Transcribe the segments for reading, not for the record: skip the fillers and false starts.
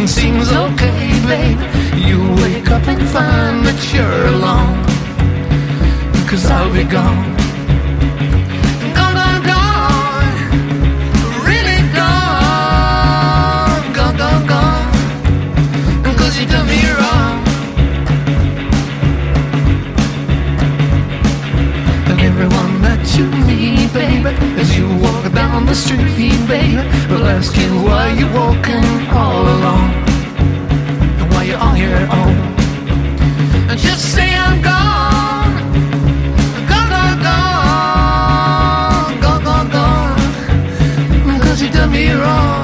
everything seems okay, babe. You wake up and find that you're alone, 'cause I'll be gone. Gone, gone, gone. Really gone. Gone, gone, gone. 'Cause you done me wrong. And everyone that you meet, baby, as you walk down the street, baby, will ask you why you're walking all alone, and why you're on your own. And just say I'm gone, gone, gone, gone, gone, gone, gone, 'cause you done me wrong.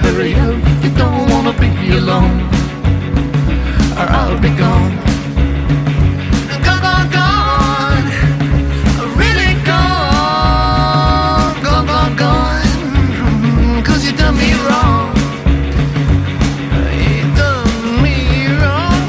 Hurry up, you don't wanna be alone, or I'll be gone. Gone, gone, gone, really gone, gone, gone, gone, 'cause you done me wrong. You done me wrong,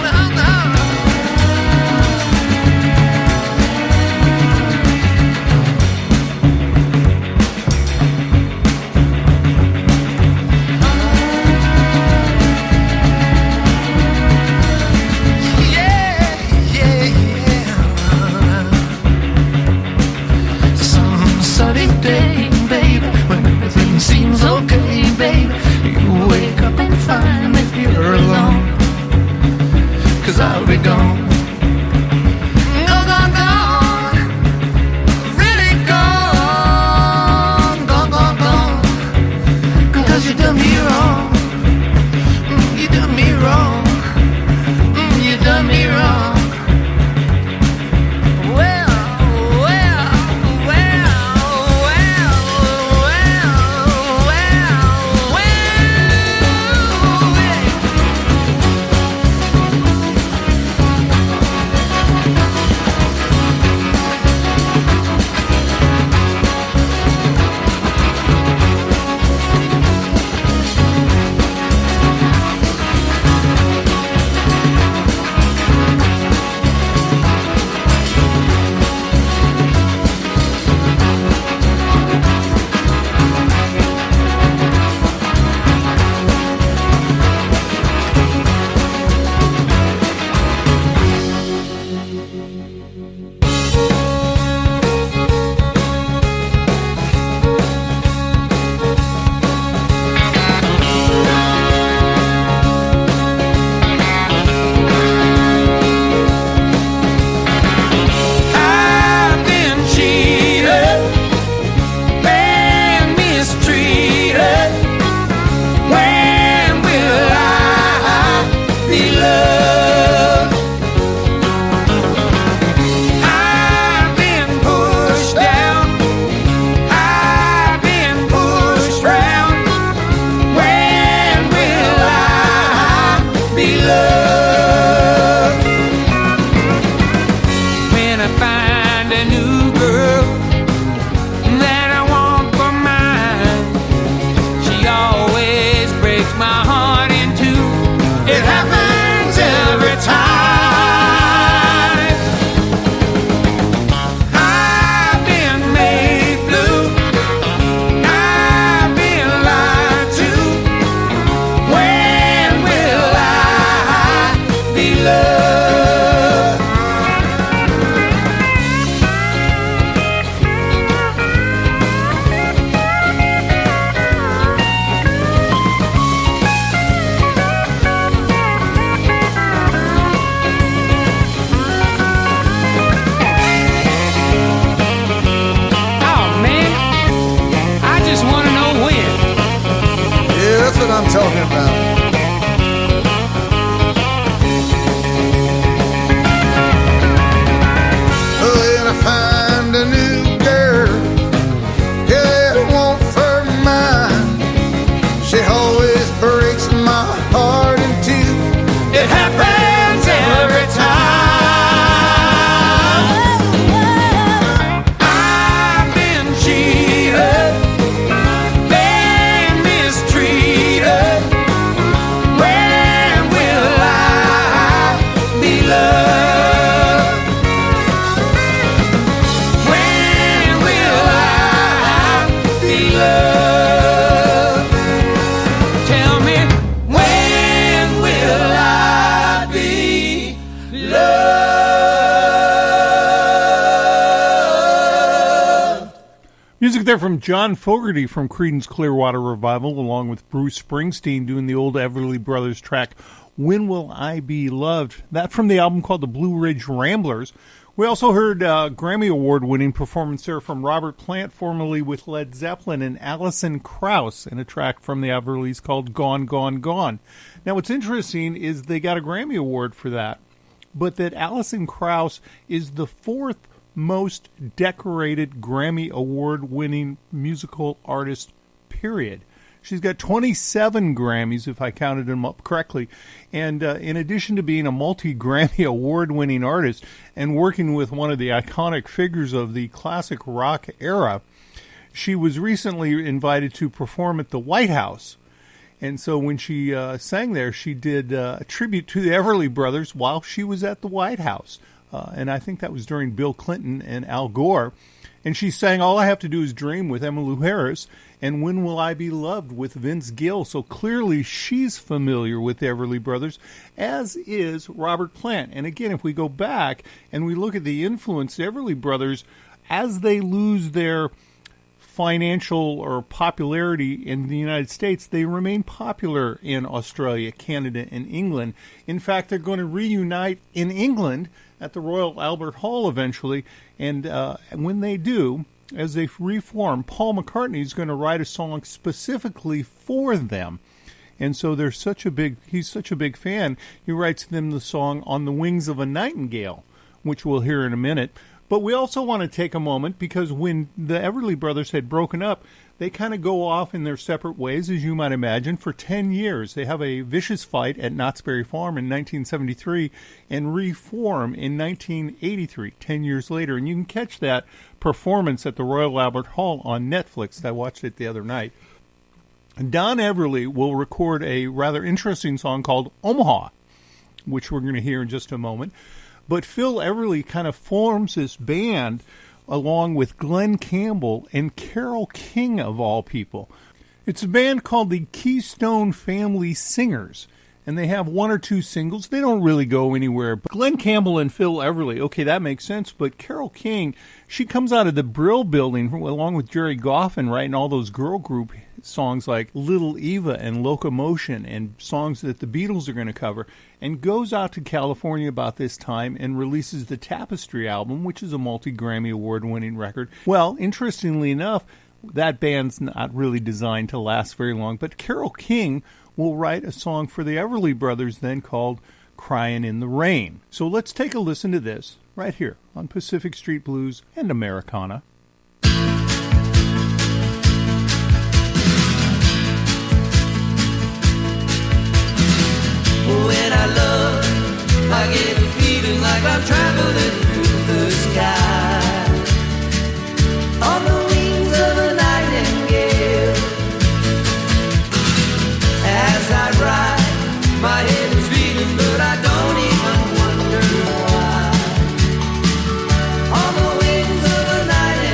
I'll be gone. Gone, gone, gone, really gone, gone, gone, gone, 'cause you done me wrong, you done me wrong, you done me wrong. Well, well, well, well, well, well, well. talking about. When I find a new girl, yeah, it won't for mine. She always breaks my heart in there from John Fogerty from Creedence Clearwater Revival, along with Bruce Springsteen doing the old Everly Brothers track, When Will I Be Loved? That from the album called the Blue Ridge Ramblers. We also heard Grammy Award-winning performance there from Robert Plant, formerly with Led Zeppelin, and Alison Krause in a track from the Everlys called Gone, Gone, Gone. Now, what's interesting is they got a Grammy Award for that, but that Alison Krause is the fourth most decorated Grammy Award-winning musical artist, period. She's got 27 Grammys, if I counted them up correctly. And in addition to being a multi-Grammy award-winning artist and working with one of the iconic figures of the classic rock era, she was recently invited to perform at the White House. And so when she sang there, she did a tribute to the Everly Brothers while she was at the White House. And I think that was during Bill Clinton and Al Gore. And she sang All I Have to Do Is Dream with Emmylou Harris and When Will I Be Loved with Vince Gill. So clearly she's familiar with the Everly Brothers, as is Robert Plant. And again, if we go back and we look at the influence, the Everly Brothers, as they lose their financial or popularity in the United States, they remain popular in Australia, Canada, and England. In fact, they're going to reunite in England at the Royal Albert Hall eventually, and when they do, as they reform, Paul McCartney is going to write a song specifically for them. And so he's such a big fan, he writes them the song On the Wings of a Nightingale, which we'll hear in a minute. But we also want to take a moment, because when the Everly Brothers had broken up, they kind of go off in their separate ways, as you might imagine, for 10 years. They have a vicious fight at Knott's Berry Farm in 1973 and reform in 1983, 10 years later. And you can catch that performance at the Royal Albert Hall on Netflix. I watched it the other night. Don Everly will record a rather interesting song called Omaha, which we're going to hear in just a moment. But Phil Everly kind of forms this band along with Glenn Campbell and Carole King, of all people. It's a band called the Keystone Family Singers, and they have one or two singles. They don't really go anywhere. But Glenn Campbell and Phil Everly, okay, that makes sense. But Carole King, she comes out of the Brill Building along with Jerry Goffin, writing all those girl group songs like Little Eva and Locomotion and songs that the Beatles are going to cover, and goes out to California about this time and releases the Tapestry album, which is a multi-Grammy award-winning record. Well, interestingly enough, that band's not really designed to last very long, but Carole King will write a song for the Everly Brothers then called Crying in the Rain. So let's take a listen to this right here on Pacific Street Blues and Americana. When I love, I get a feeling like I'm traveling through the sky on the wings of a nightingale. As I ride, my head is beating, but I don't even wonder why. On the wings of a nightingale.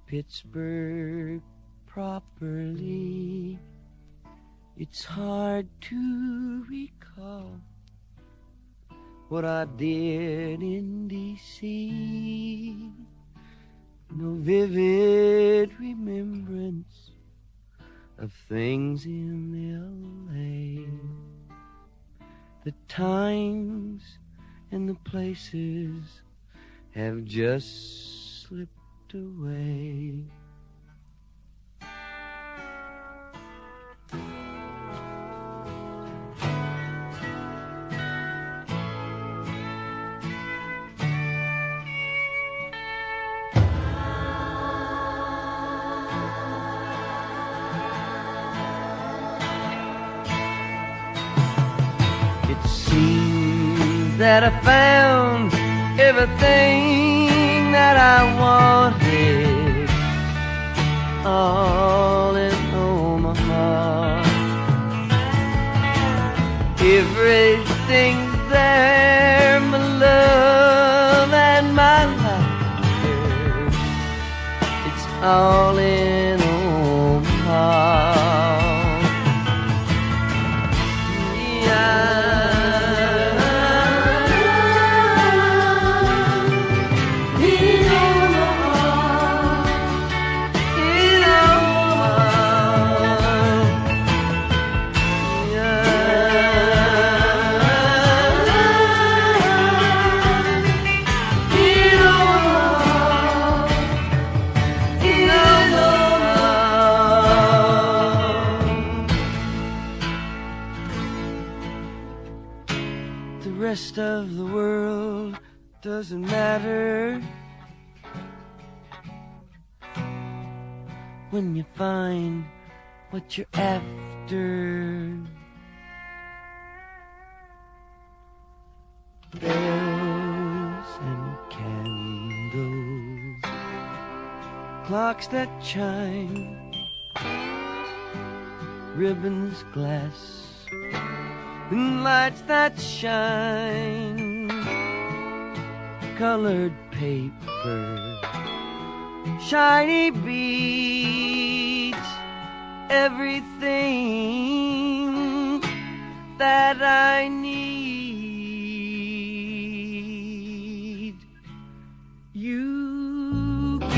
Pittsburgh properly. It's hard to recall what I did in D.C. No vivid remembrance of things in L.A. The times and the places have just slipped away. That I found everything that I wanted, all in Omaha. Everything's there, my love and my laughter. It's all in Omaha. Rest of the world doesn't matter when you find what you're after. Bells and candles, clocks that chime, ribbons, glass, and lights that shine, colored paper, shiny beads, everything that I need, you gave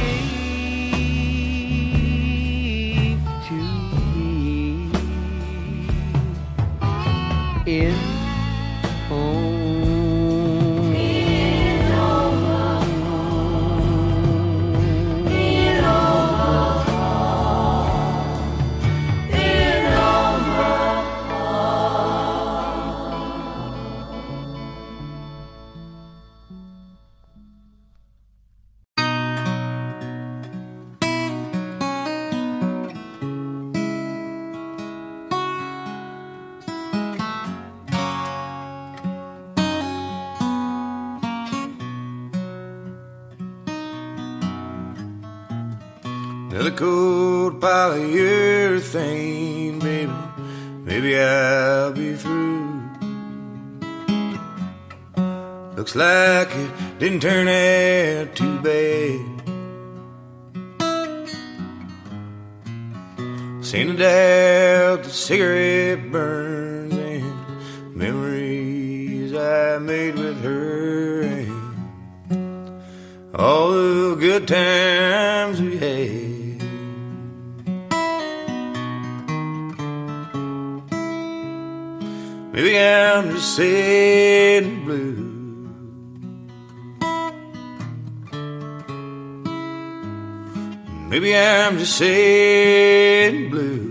to me. In home, in Omaha, in Omaha, in Omaha. Another cold polyurethane, baby, maybe I'll be through. Looks like it didn't turn out too bad. Seen it out, the cigarette burns, and memories I made with her, and all the good times we had. Maybe I'm just sad and blue. Maybe I'm just sad and blue.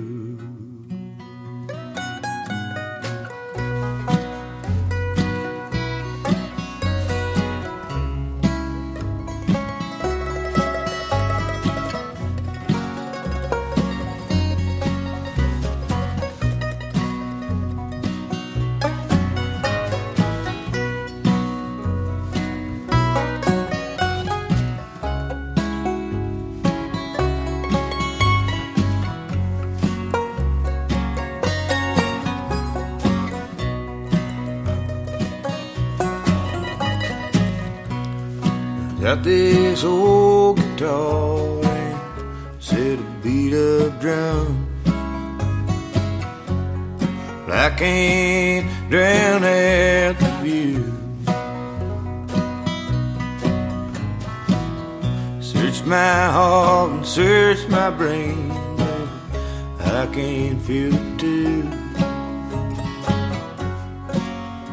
Got this old guitar, and I can't drown out the view. Search my heart and search my brain, but I can't feel it too.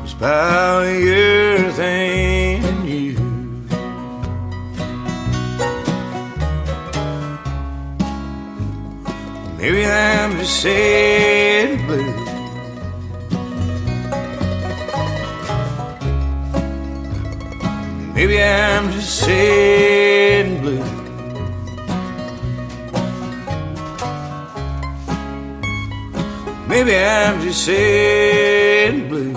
It's polyurethane in you. Maybe I'm just sad and blue. Maybe I'm just sad and blue. Maybe I'm just sad and blue.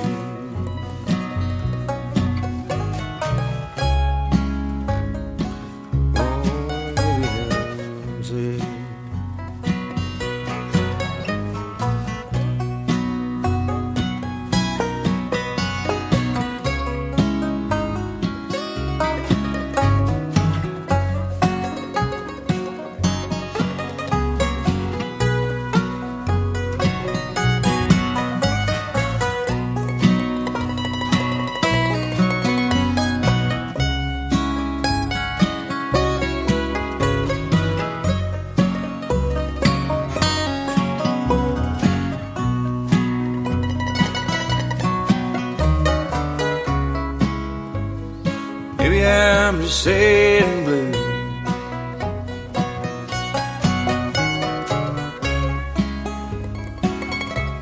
Maybe I'm just sad and blue.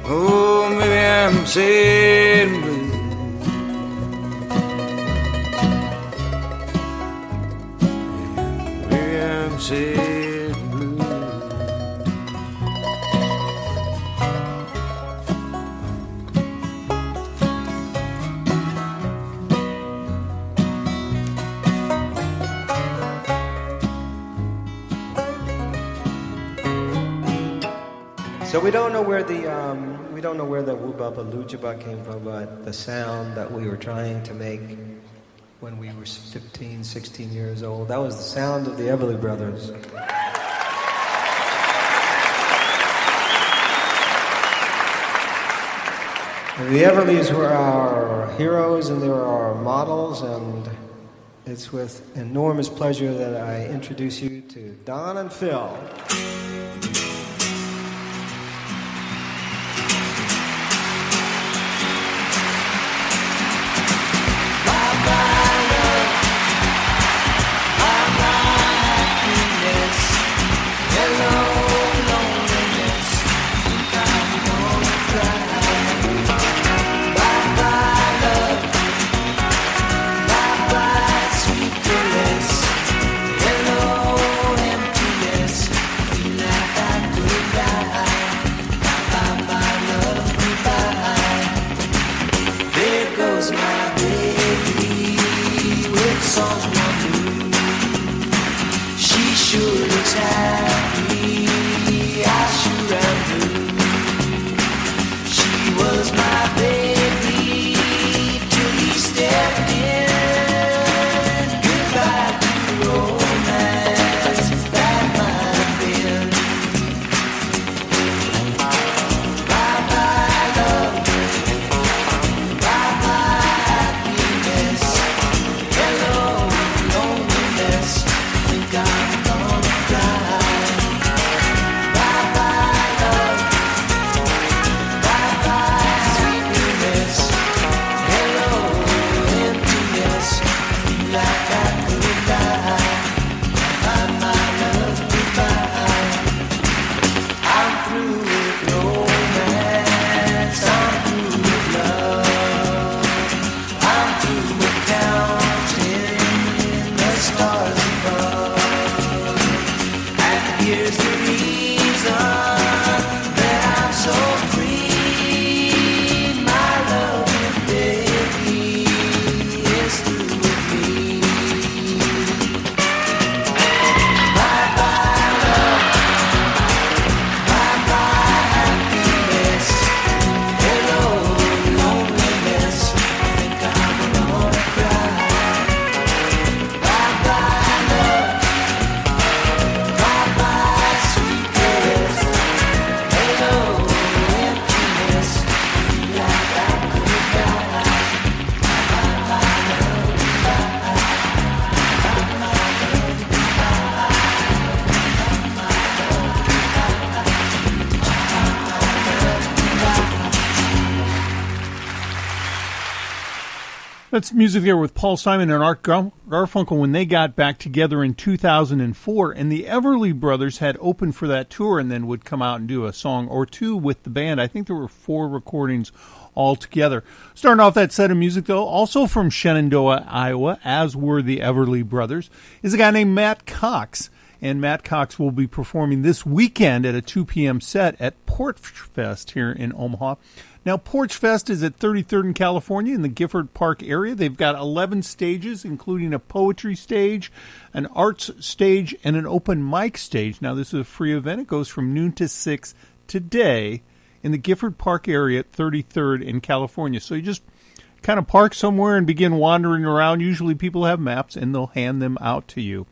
Oh, maybe I'm sad and blue. Maybe I'm sad and blue. So we don't know where the Wubaba Lujaba came from, but the sound that we were trying to make when we were 15, 16 years old, that was the sound of the Everly Brothers. And the Everlys were our heroes and they were our models, and it's with enormous pleasure that I introduce you to Don and Phil. That's music there with Paul Simon and Art Garfunkel when they got back together in 2004. And the Everly Brothers had opened for that tour and then would come out and do a song or two with the band. I think there were 4 recordings altogether. Starting off that set of music, though, also from Shenandoah, Iowa, as were the Everly Brothers, is a guy named Matt Cox. And Matt Cox will be performing this weekend at a 2 p.m. set at Porch Fest here in Omaha. Now, Porch Fest is at 33rd in California in the Gifford Park area. They've got 11 stages, including a poetry stage, an arts stage, and an open mic stage. Now, this is a free event. It goes from noon to 6 today in the Gifford Park area at 33rd in California. So you just kind of park somewhere and begin wandering around. Usually people have maps, and they'll hand them out to you.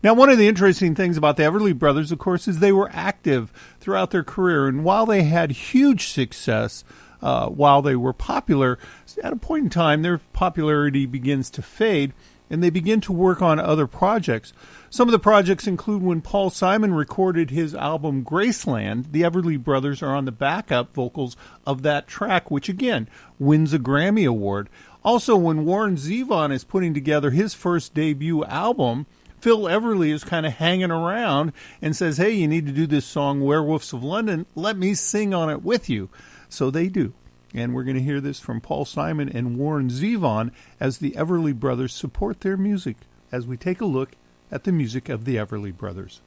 Now, one of the interesting things about the Everly Brothers, of course, is they were active throughout their career. And while they had huge success, while they were popular, at a point in time, their popularity begins to fade, and they begin to work on other projects. Some of the projects include when Paul Simon recorded his album Graceland, the Everly Brothers are on the backup vocals of that track, which, again, wins a Grammy Award. Also, when Warren Zevon is putting together his first debut album, Phil Everly is kind of hanging around and says, hey, you need to do this song, Werewolves of London. Let me sing on it with you. So they do. And we're going to hear this from Paul Simon and Warren Zevon as the Everly Brothers support their music as we take a look at the music of the Everly Brothers.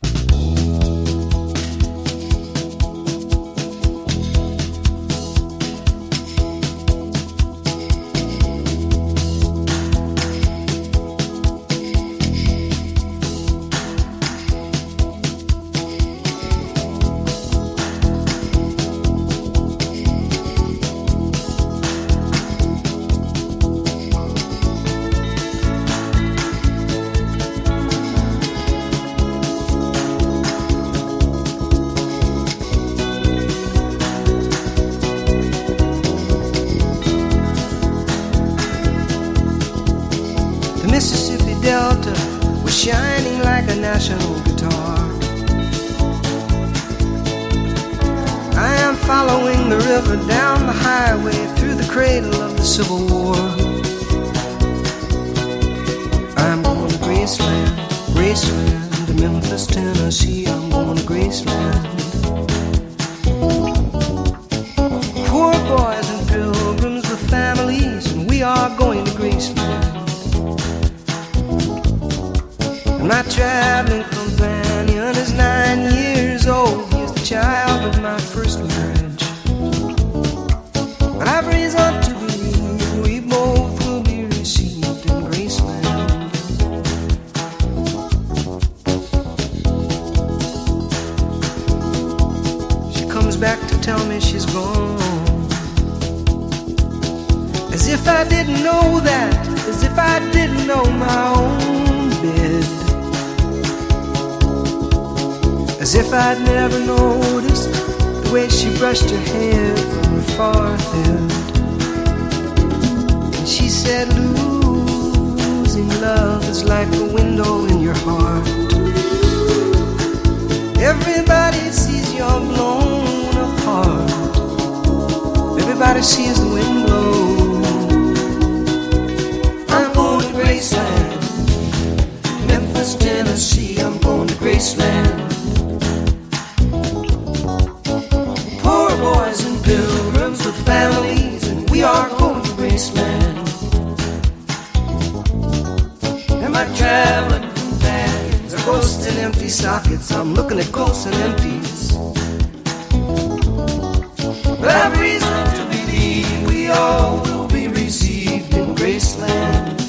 National guitar. I am following the river down the highway through the cradle of the Civil War. I'm going to Graceland, Graceland, to Memphis, Tennessee. I'm going to Graceland. Poor boys and pilgrims with families, and we are going to Graceland. My traveling companion is 9 years old. He's the child of my first marriage. But I've reason to believe we both will be received in Graceland. She comes back to tell me she's gone, as if I didn't know that, as if I didn't know my own bed. As if I'd never noticed the way she brushed her hair from her forehead. And she said, losing love is like a window in your heart. Everybody sees you're blown apart. Everybody sees the wind blow. I'm going to Graceland, Memphis, Tennessee. I'm going to Graceland. Boys and pilgrims with families, and we are going to Graceland. And my traveling companions are ghosts and empty sockets. I'm looking at ghosts and empties. But I've reason to believe we all will be received in Graceland.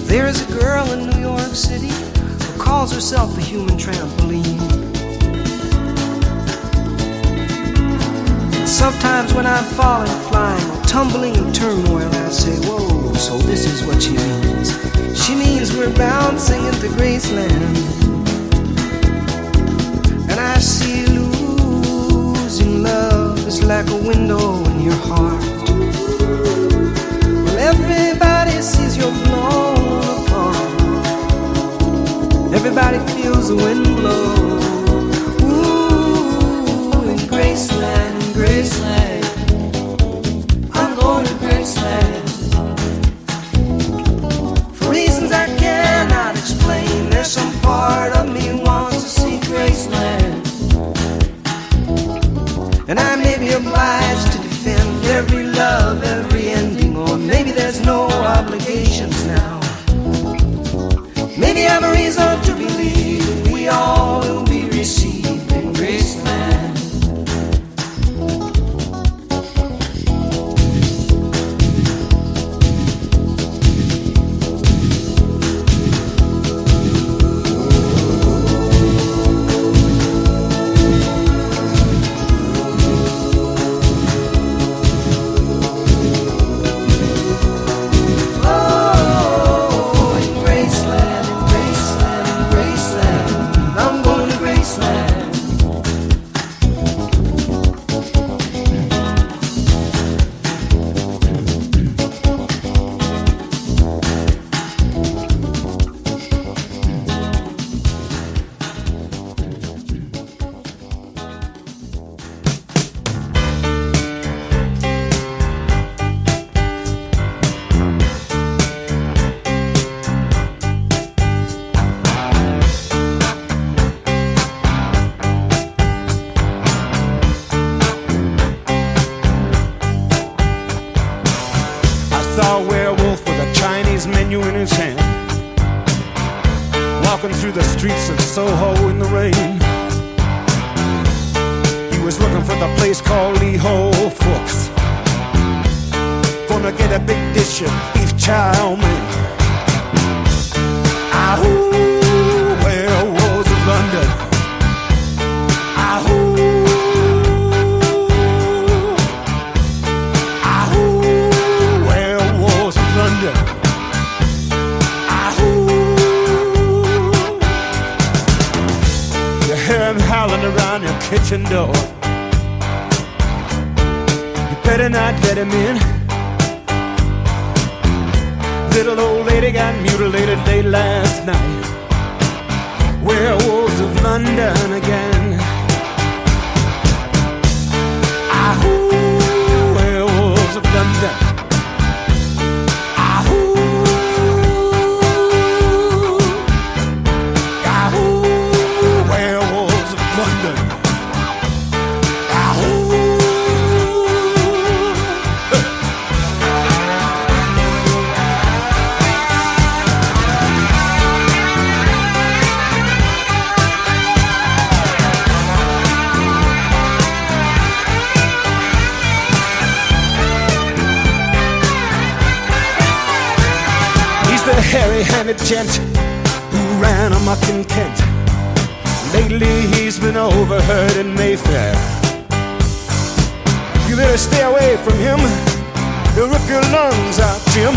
There is a girl in New York City who calls herself the human trampoline. Sometimes when I'm falling, flying, or tumbling in turmoil, I say, whoa, so this is what she means. She means we're bouncing into Graceland. And I see losing love is like a window in your heart. Well, everybody sees you're blown apart. Everybody feels the wind blow. Ooh, in Graceland. obligations now. Maybe I have a reason to believe we all will be received in Graceland. Saw a werewolf with a Chinese menu in his hand, walking through the streets of Soho in the rain. He was looking for the place called Lee Ho Fook's, gonna get a big dish of beef chow mein. Ahoo, werewolves of London. Ahoo. Howling around your kitchen door. You better not let him in. Little old lady got mutilated late last night. Werewolves of London again. Ahoo, werewolves of London. Hairy-handed gent who ran amok in Kent. Lately he's been overheard in Mayfair. You better stay away from him. He'll rip your lungs out, Jim.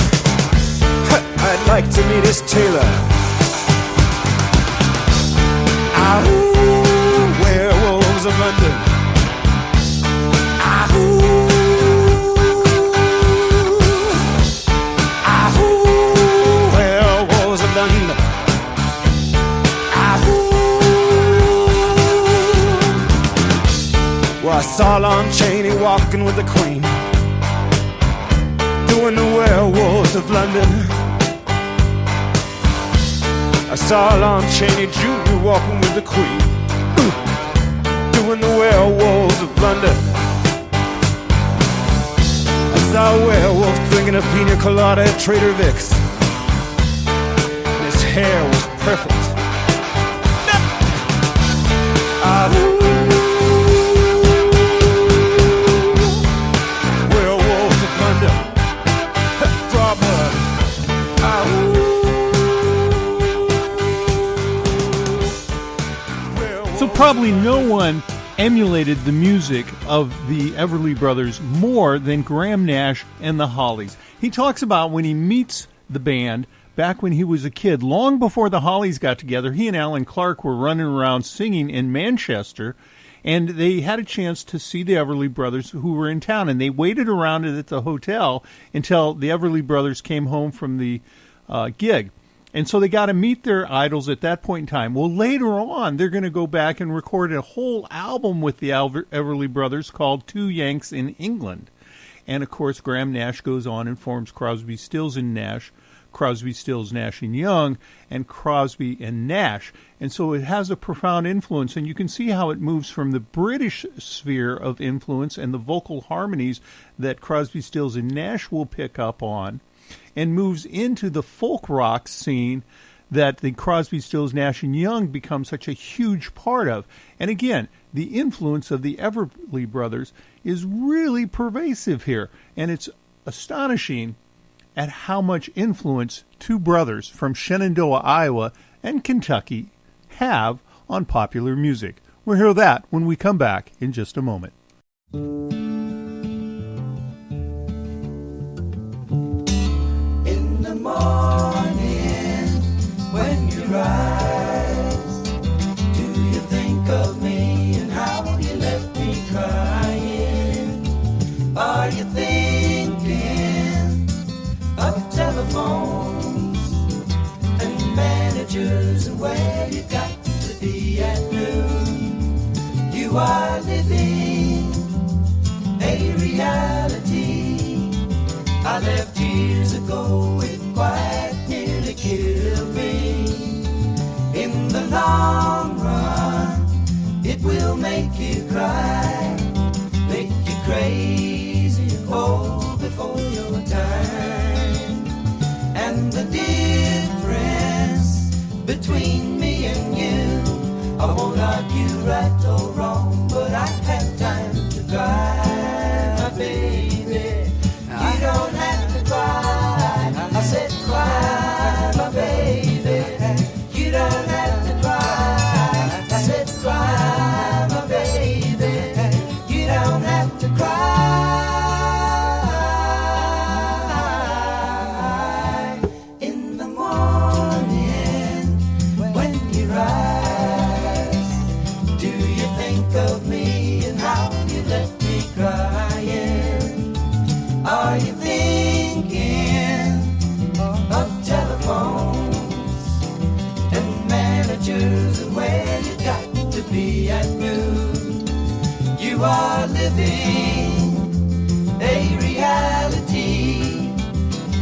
I'd like to meet his tailor. Ahoo, werewolves of London. Ahoo. Well, I saw Lon Chaney walking with the Queen, doing the Werewolves of London. I saw Lon Chaney Jr. walking with the Queen, doing the Werewolves of London. I saw a werewolf drinking a pina colada at Trader Vic's. His hair was perfect. Werewolves of London. Draw blood. So probably no one emulated the music of the Everly Brothers more than Graham Nash and the Hollies. He talks about when he meets the band back when he was a kid, long before the Hollies got together. He and Alan Clark were running around singing in Manchester, and they had a chance to see the Everly Brothers who were in town, and they waited around at the hotel until the Everly Brothers came home from the gig. And so they got to meet their idols at that point in time. Well, later on, they're going to go back and record a whole album with the Everly Brothers called Two Yanks in England. And, of course, Graham Nash goes on and forms Crosby, Stills and Nash, Crosby, Stills, Nash and Young, and Crosby and Nash. And so it has a profound influence, and you can see how it moves from the British sphere of influence and the vocal harmonies that Crosby, Stills, and Nash will pick up on and moves into the folk rock scene that the Crosby, Stills, Nash and Young become such a huge part of. And again, the influence of the Everly Brothers is really pervasive here, and it's astonishing at how much influence two brothers from Shenandoah, Iowa and Kentucky have on popular music. We'll hear that when we come back in just a moment. In the morning when you rise, do you think of me and how you left me crying? Are you thinking of telephones and managers and where you got to be at noon? You are living a reality I left years ago. It quite nearly killed me. In the long run, it will make you cry, make you crazy, old before your time. And the difference between me and you, I won't argue right or wrong, but I have time to cry, my baby. You don't have to cry. I said cry, my baby. You don't have to cry. I said cry, my baby. You don't have to cry. In the morning when you rise, do you think of me and how you left me crying? Are you thinking of telephones and managers and where you got to be at noon? You are living a reality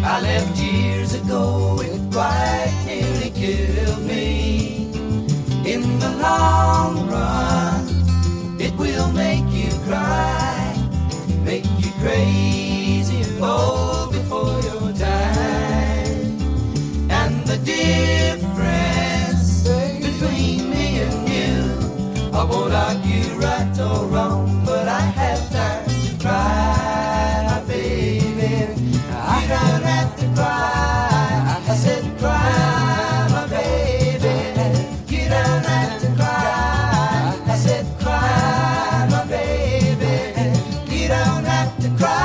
I left years ago. It quite nearly killed me. In the long run, it will make you cry, make you crazy and old before your time. And the difference between me and you, I won't argue right or wrong, but I have time to cry, baby. You don't have to cry. I said cry, my baby. You don't have to cry. I said cry, my baby. You don't have to cry.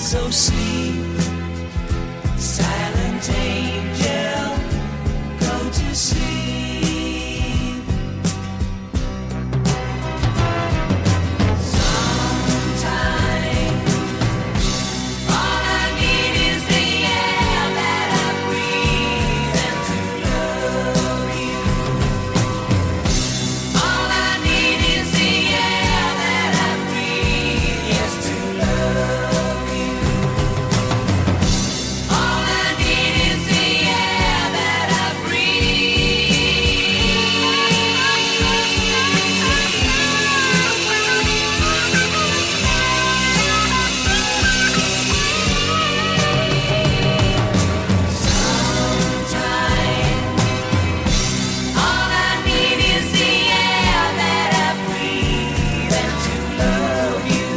So sleep, silent angel, go to sleep. Sometime, all I need is the air that I breathe and to love you. All I need is the air that I breathe, yes, to love you. All I need is the air that I Sometime, all I need is the air that I breathe and to love you.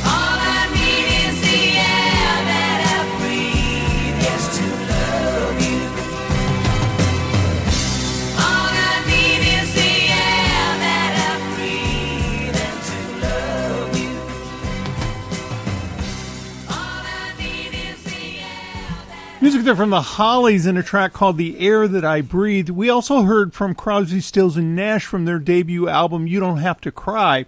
All I need is the air that I breathe, yes, to love you. All I need is the air that I breathe and to love you. All I need is the air that Music there from the Hollies in a track called The Air That I Breathe. We also heard from Crosby, Stills, and Nash from their debut album, You Don't Have to Cry.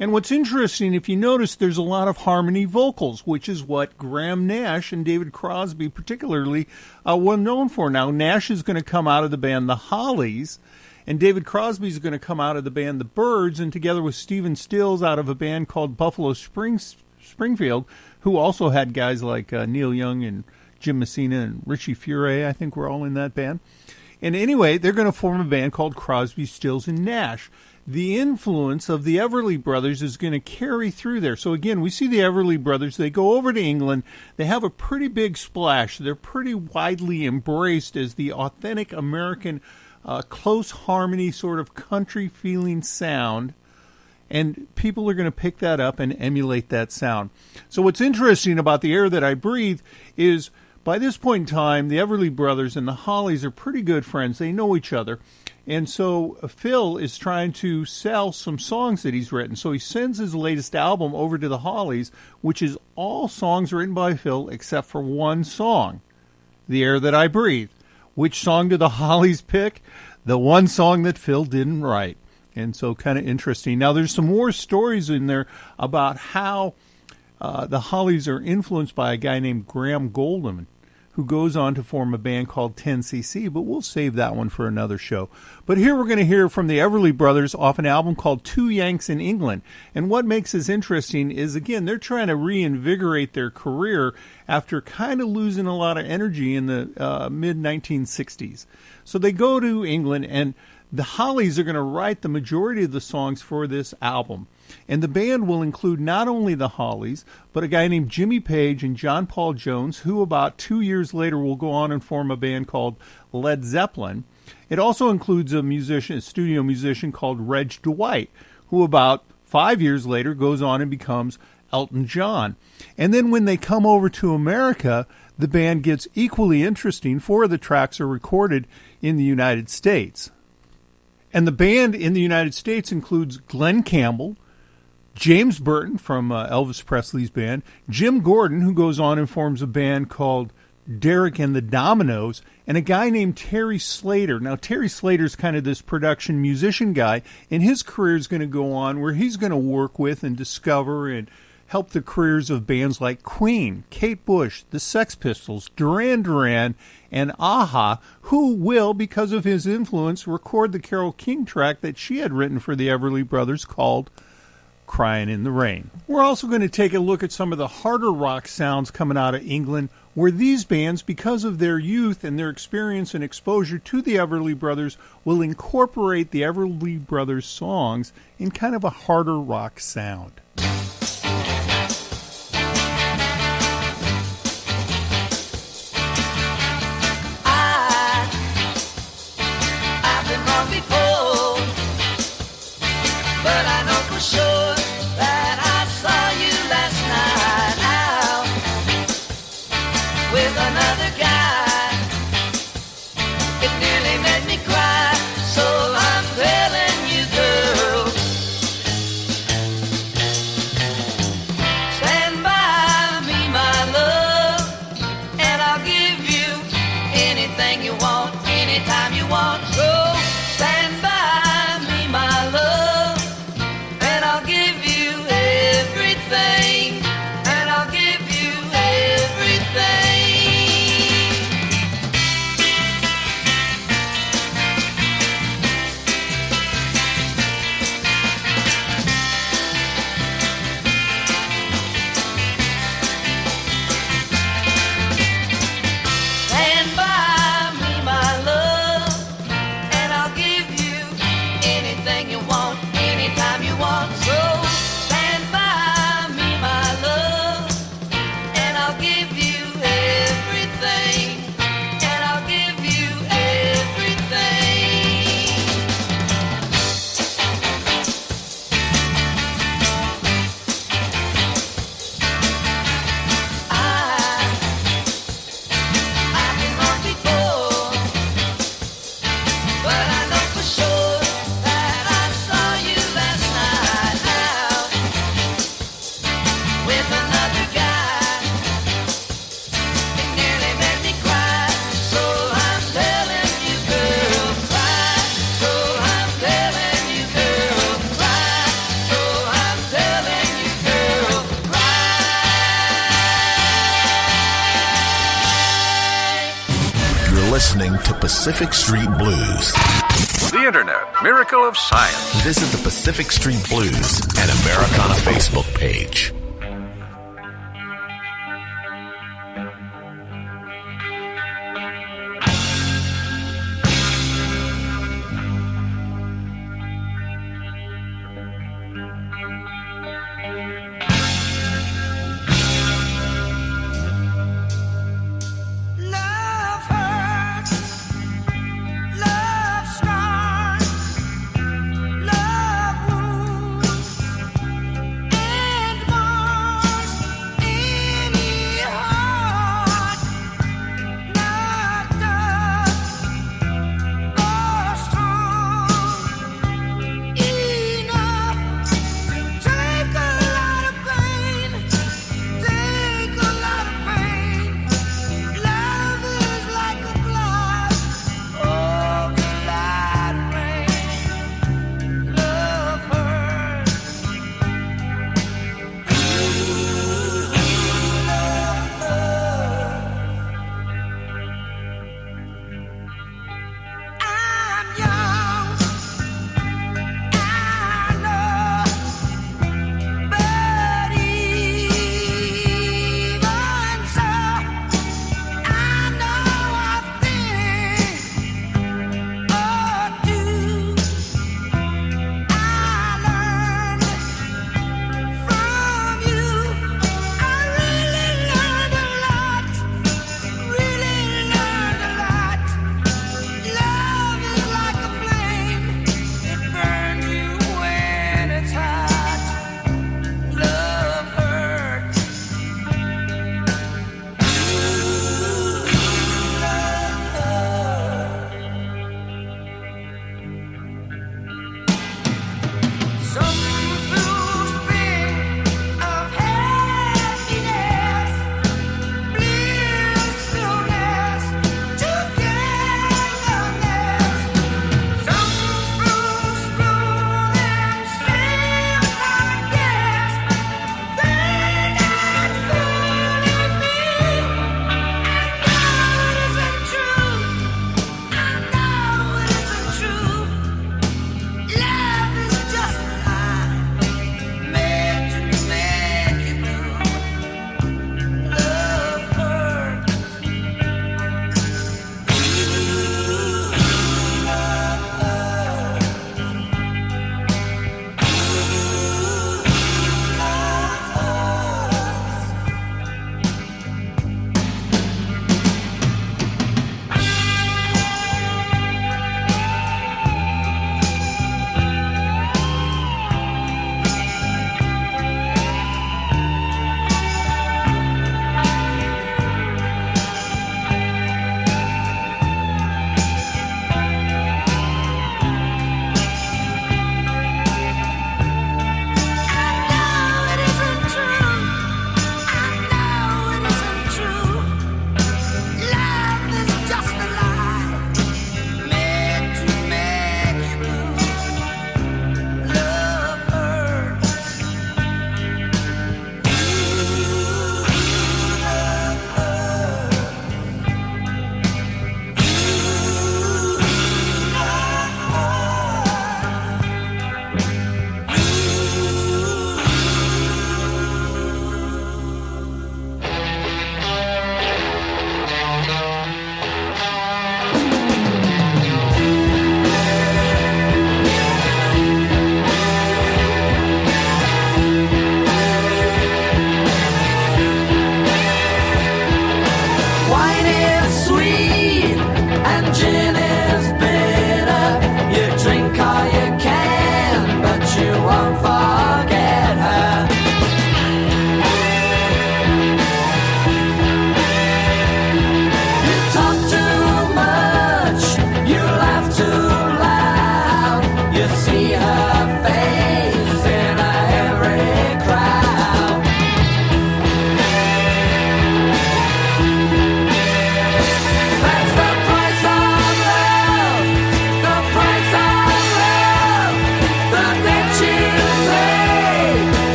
And what's interesting, if you notice, there's a lot of harmony vocals, which is what Graham Nash and David Crosby particularly were known for. Now, Nash is going to come out of the band The Hollies, and David Crosby is going to come out of the band The Byrds, and together with Stephen Stills out of a band called Buffalo Springfield, who also had guys like Neil Young and Jim Messina and Richie Furay, I think were all in that band. And anyway, they're going to form a band called Crosby, Stills, and Nash. The influence of the Everly Brothers is going to carry through there. So again, we see the Everly Brothers. They go over to England. They have a pretty big splash. They're pretty widely embraced as the authentic American close harmony sort of country feeling sound. And people are going to pick that up and emulate that sound. So what's interesting about The Air That I Breathe is by this point in time, the Everly Brothers and the Hollies are pretty good friends. They know each other. And so Phil is trying to sell some songs that he's written. So he sends his latest album over to the Hollies, which is all songs written by Phil except for one song, The Air That I Breathe. Which song did the Hollies pick? The one song that Phil didn't write. And so kind of interesting. Now, there's some more stories in there about how the Hollies are influenced by a guy named Graham Goldman, who goes on to form a band called 10cc, but we'll save that one for another show. But here we're going to hear from the Everly Brothers off an album called Two Yanks in England. And what makes this interesting is, again, they're trying to reinvigorate their career after kind of losing a lot of energy in the mid-1960s. So they go to England, and the Hollies are going to write the majority of the songs for this album. And the band will include not only the Hollies, but a guy named Jimmy Page and John Paul Jones, who about 2 years later will go on and form a band called Led Zeppelin. It also includes a studio musician called Reg Dwight, who about 5 years later goes on and becomes Elton John. And then when they come over to America, the band gets equally interesting. 4 of the tracks are recorded in the United States. And the band in the United States includes Glenn Campbell, James Burton from Elvis Presley's band, Jim Gordon, who goes on and forms a band called Derek and the Dominoes, and a guy named Terry Slater. Now, Terry Slater's kind of this production musician guy, and his career is going to go on where he's going to work with and discover and help the careers of bands like Queen, Kate Bush, the Sex Pistols, Duran Duran, and Aha, who will, because of his influence, record the Carole King track that she had written for the Everly Brothers called Crying in the Rain. We're also going to take a look at some of the harder rock sounds coming out of England, where these bands, because of their youth and their experience and exposure to the Everly Brothers, will incorporate the Everly Brothers songs in kind of a harder rock sound. I've been wrong before, but I know for sure that I saw you last night out with another guy. It nearly made me cry, so I'm telling you, girl, Pacific Street Blues. The Internet, miracle of science. Visit the Pacific Street Blues and Americana Facebook page. Love wounds and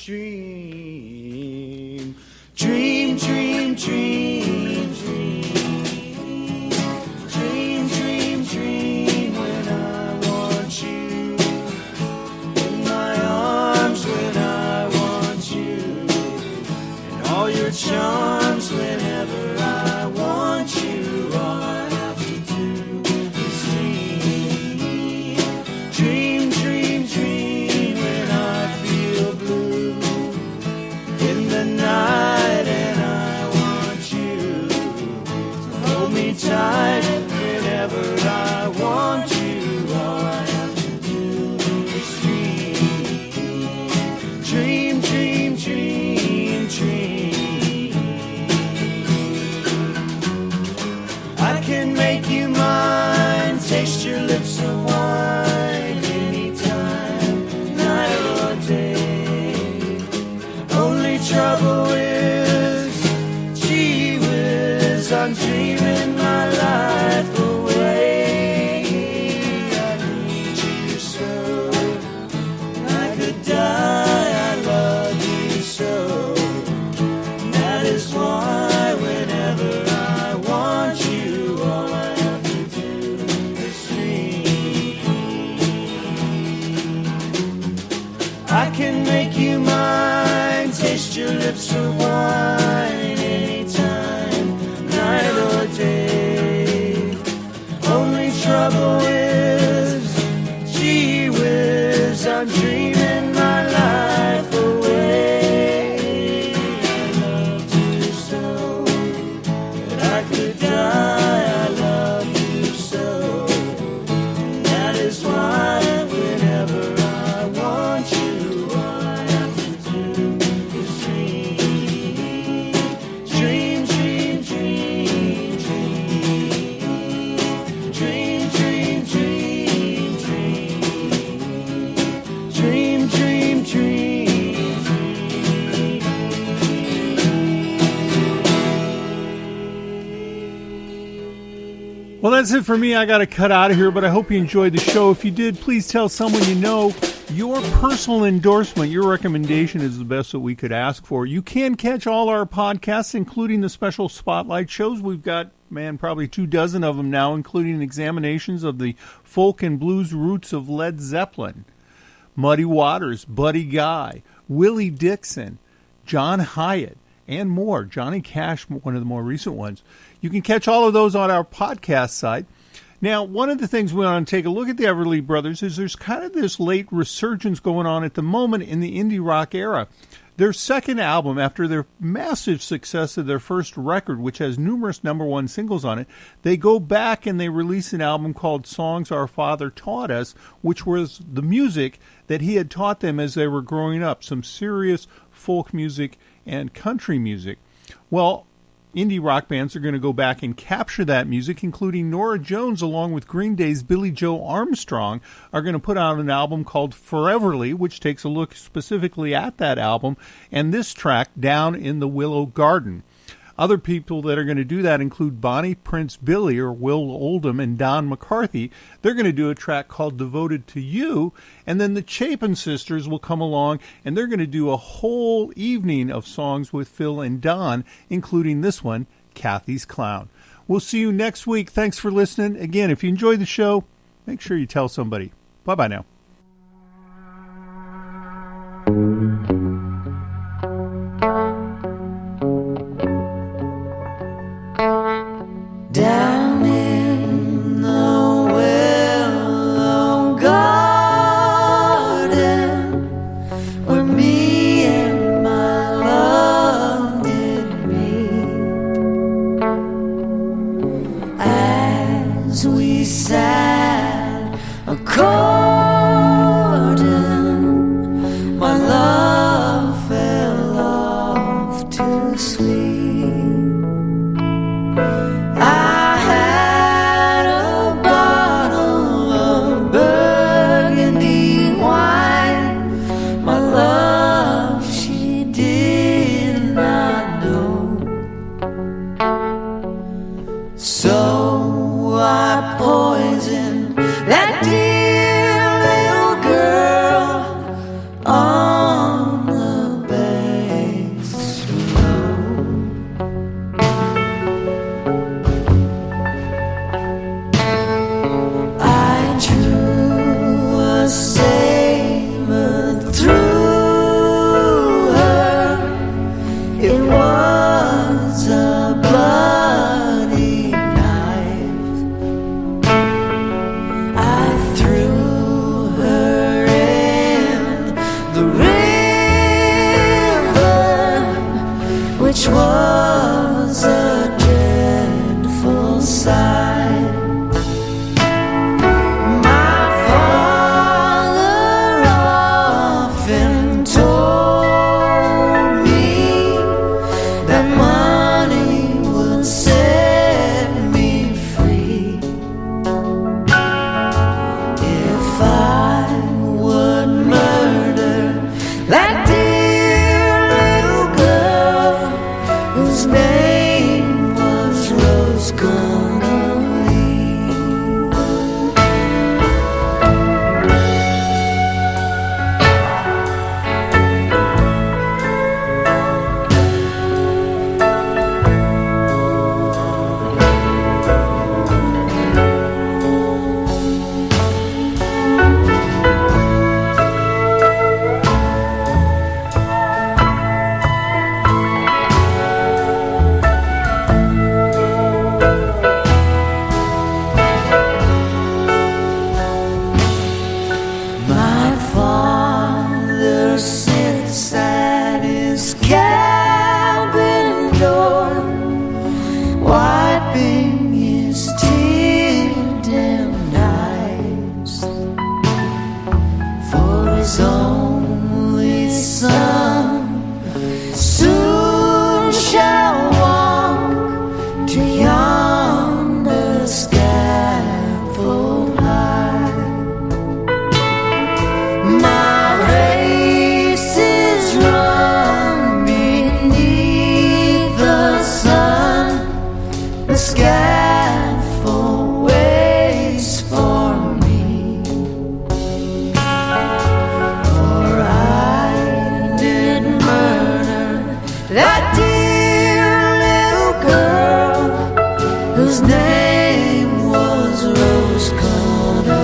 dream, dream, dream, dream, dream, dream, dream, dream when I want you in my arms, when I want you and all your charms whenever I want you. All I have to do is dream, dream, dream, dream when I feel blue in the night and I want you to hold me tight whenever I want you. All I have to do is dream, dream, dream, dream. I can make you mine, taste your lips of wine anytime, night or day. Only trouble is, gee whiz, I'm dreaming my life away. I need you so, I could die, I love you so. That is why whenever I want you, all I have to do is dream. I can make you mine, taste your lips of wine anytime, night or day. Only trouble is, gee whiz, I'm dreaming my life away. I loved you so that I could die. I love you so. That is why whenever I want you, all I have to do is dream, dream, dream, dream, dream, dream, dream, dream, dream, dream, dream, dream. Well, that's it for me. I got to cut out of here, but I hope you enjoyed the show. If you did, please tell someone you know. Your personal endorsement, your recommendation is the best that we could ask for. You can catch all our podcasts, including the special spotlight shows. We've got, probably 24 of them now, including examinations of the folk and blues roots of Led Zeppelin, Muddy Waters, Buddy Guy, Willie Dixon, John Hyatt, and more. Johnny Cash, one of the more recent ones. You can catch all of those on our podcast site. Now, one of the things we want to take a look at the Everly Brothers is there's kind of this late resurgence going on at the moment in the indie rock era. Their second album, after their massive success of their first record, which has numerous number one singles on it, they go back and they release an album called Songs Our Father Taught Us, which was the music that he had taught them as they were growing up, some serious folk music and country music. Well, indie rock bands are going to go back and capture that music, including Norah Jones, along with Green Day's Billie Joe Armstrong, are going to put out an album called Foreverly, which takes a look specifically at that album, and this track, Down in the Willow Garden. Other people that are going to do that include Bonnie Prince Billie, or Will Oldham, and Don McCarthy. They're going to do a track called Devoted to You, and then the Chapin sisters will come along, and they're going to do a whole evening of songs with Phil and Don, including this one, Cathy's Clown. We'll see you next week. Thanks for listening. Again, if you enjoyed the show, make sure you tell somebody. Bye-bye now. Down in the willow garden, where me and my love did meet, as we sat a courting, my love which was a dreadful sight. My father often told me that money would set me free if I would murder that dear little girl whose name was Rose Connolly. My father sits at his cabin door, wiping his tear-dimmed eyes, for his only son soon shall walk to yonder scaffold high. My race is run beneath the sun. The scaffold waits for me, for I did murder that dear little girl whose name was Rose Connolly.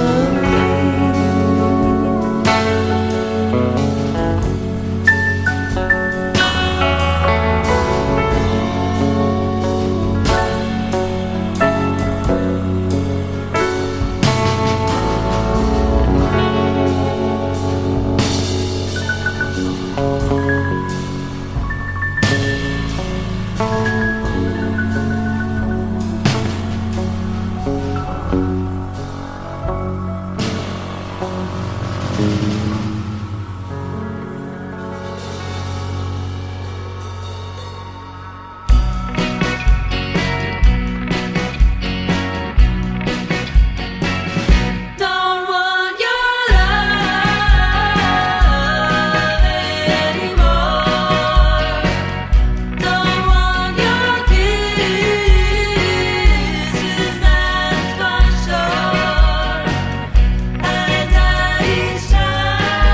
Don't want your love anymore. Don't want your kisses, that's for sure. And daddy's child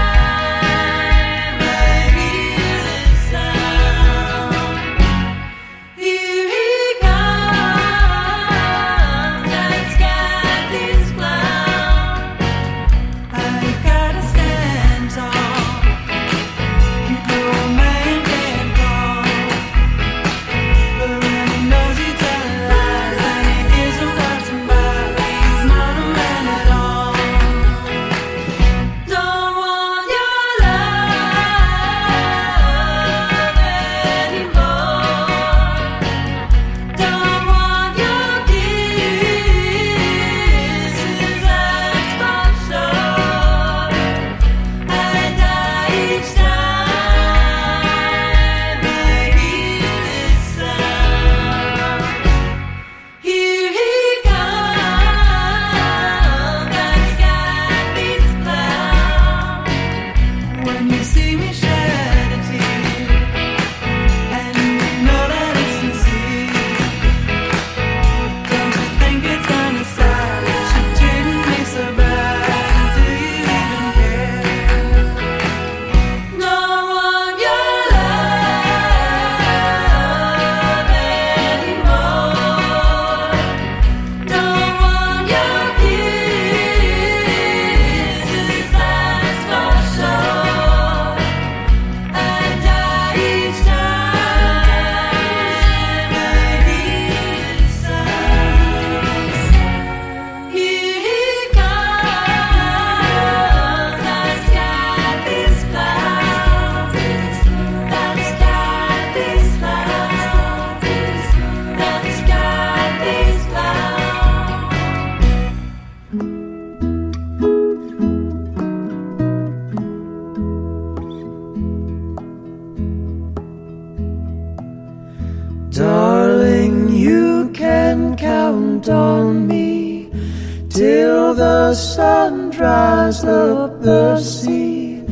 the sun dries up the sea.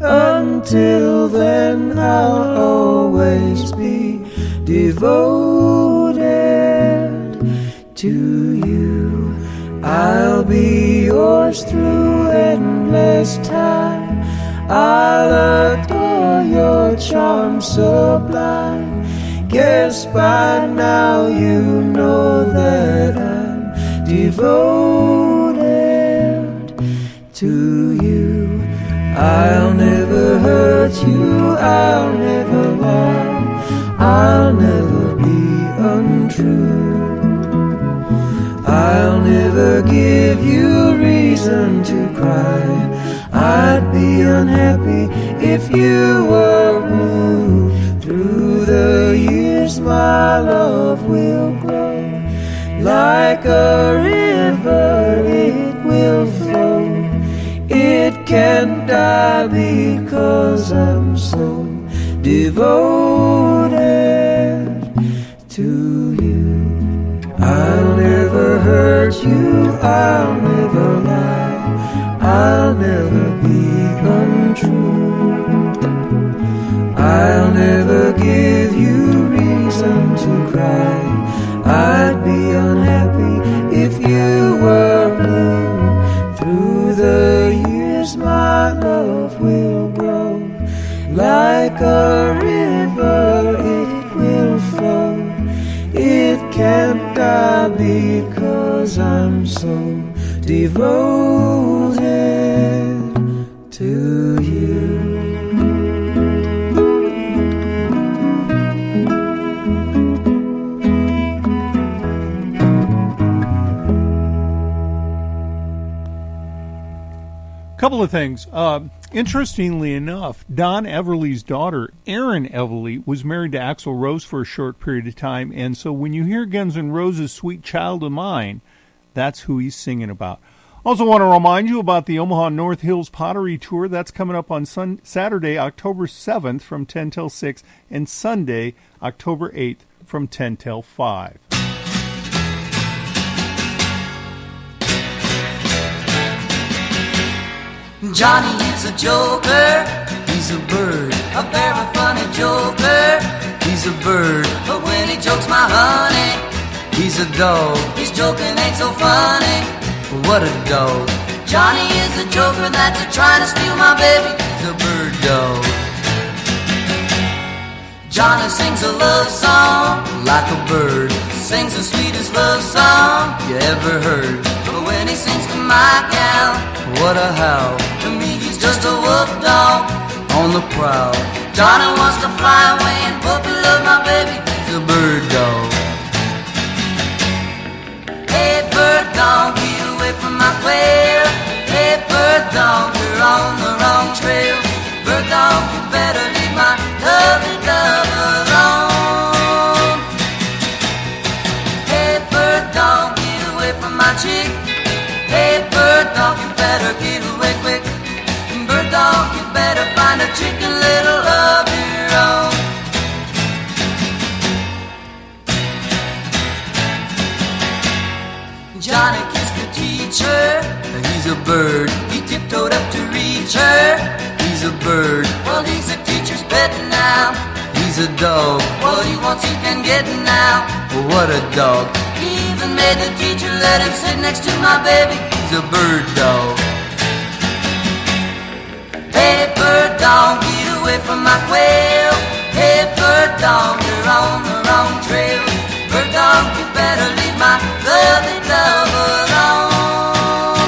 Until then I'll always be devoted to you. I'll be yours through endless time. I'll adore your charm sublime. Guess by now you know that I'm devoted to you. I'll never hurt you, I'll never lie, I'll never be untrue. I'll never give you reason to cry. I'd be unhappy if you were blue. Through the years my love will grow. Like a river it will flow. It can't die because I'm so devoted to you. I'll never hurt you, I'll never lie, I'll never be untrue. I'll never give you reason to cry. I'd be unhappy if you were blue. Through the years my love will grow. Like a river it will flow. It can't die because I'm so devoted to you. Couple of things. Interestingly enough, Don Everly's daughter, Erin Everly, was married to Axl Rose for a short period of time, and so when you hear Guns N' Roses' Sweet Child of Mine, that's who he's singing about. Also want to remind you about the Omaha North Hills Pottery Tour. That's coming up on Saturday, October 7th from 10 till 6, and Sunday, October 8th from 10 till 5. Johnny is a joker, he's a bird, a very funny joker, he's a bird. But when he jokes my honey, he's a dog. His joking ain't so funny, what a dog. Johnny is a joker that's trying to steal my baby, he's a bird dog. Johnny sings a love song like a bird, sings the sweetest love song you ever heard. But when he sings to my gal, what a howl. To me he's just a wolf dog on the prowl. Johnny wants to fly away and puppy love my baby, he's a bird dog. Hey bird dog, get away from my quail. Hey bird dog, you're on the wrong trail. Bird dog, you better leave my lovely dove alone. Hey bird dog, get away from my chick. Hey bird dog, you better get away quick. Bird dog, you better find a chicken little of your own. Johnny kissed the teacher, he's a bird. He tiptoed up to reach her, he's a bird. Well, he's a teacher's pet now, he's a dog. What he wants he can get now, what a dog. He even made the teacher let him sit next to my baby, he's a bird dog. Hey bird dog, get away from my quail. Hey bird dog, you're on the wrong trail. Bird dog, you better leave my lovely dove alone.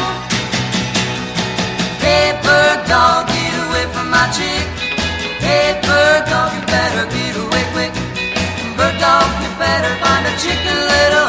Hey bird dog, get away from my chick. Hey bird dog, you better get away quick. Bird dog, you better find a chicken little